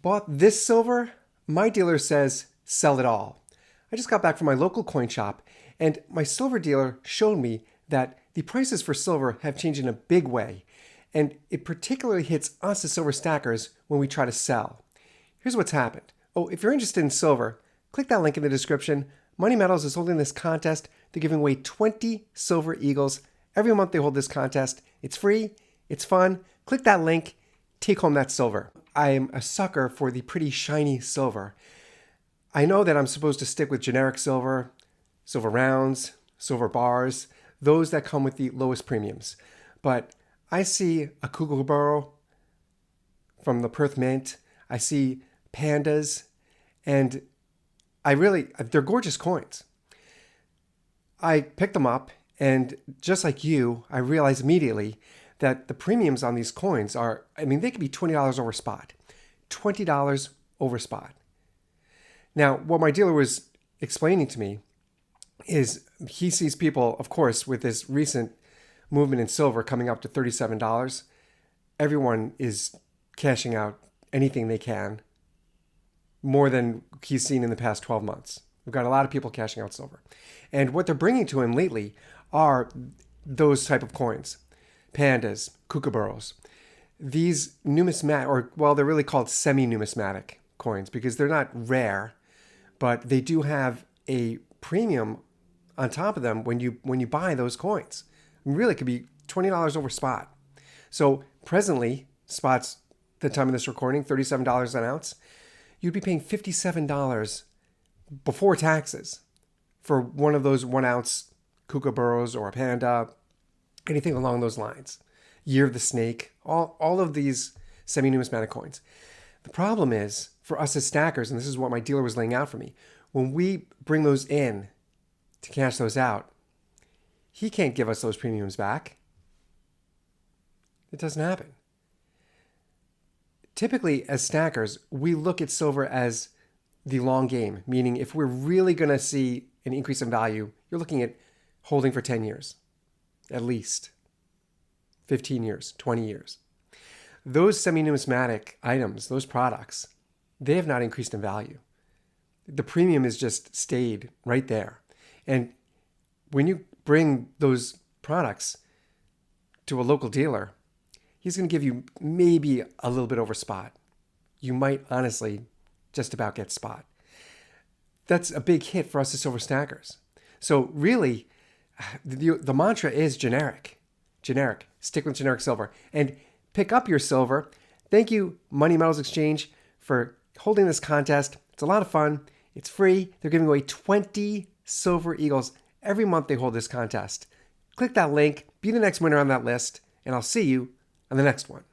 bought this silver, my dealer says sell it all. I just got back from my local coin shop and my silver dealer showed me that the prices for silver have changed in a big way, and it particularly hits us as silver stackers when we try to sell. Here's what's happened. Oh, if you're interested in silver, click that link in the description. Money Metals is holding this contest. They're giving away 20 silver eagles. Every month they hold this contest. It's free, it's fun. Click that link, take home that silver. I am a sucker for the pretty shiny silver. I know that I'm supposed to stick with generic silver, silver rounds, silver bars, those that come with the lowest premiums. But I see a kookaburra from the Perth Mint. I see pandas, and they're gorgeous coins. I picked them up, and just like you, I realized immediately that the premiums on these coins are, they could be $20 over spot. $20 over spot. Now, what my dealer was explaining to me is he sees people, of course, with this recent movement in silver coming up to $37. Everyone is cashing out anything they can, more than he's seen in the past 12 months. We've got a lot of people cashing out silver. And what they're bringing to him lately are those type of coins. Pandas, kookaburras. These numismatic, they're really called semi-numismatic coins because they're not rare, but they do have a premium on top of them when you buy those coins. Really, it could be $20 over spot. So presently, spot's the time of this recording, $37 an ounce. You'd be paying $57 before taxes for one of those 1 ounce kookaburras or a panda, anything along those lines. Year of the Snake, all of these semi-numismatic coins. The problem is, for us as stackers, and this is what my dealer was laying out for me, when we bring those in to cash those out, he can't give us those premiums back. It doesn't happen. Typically, as stackers, we look at silver as the long game, meaning if we're really going to see an increase in value, you're looking at holding for 10 years, at least 15 years, 20 years. Those semi-numismatic items, those products, they have not increased in value. The premium has just stayed right there. And when you bring those products to a local dealer, he's going to give you maybe a little bit over spot. You might honestly just about get spot. That's a big hit for us as silver stackers. So really, the mantra is generic. Generic. Stick with generic silver. And pick up your silver. Thank you, Money Metals Exchange, for holding this contest. It's a lot of fun. It's free. They're giving away 20 silver eagles. Every month they hold this contest. Click that link. Be the next winner on that list. And I'll see you on the next one.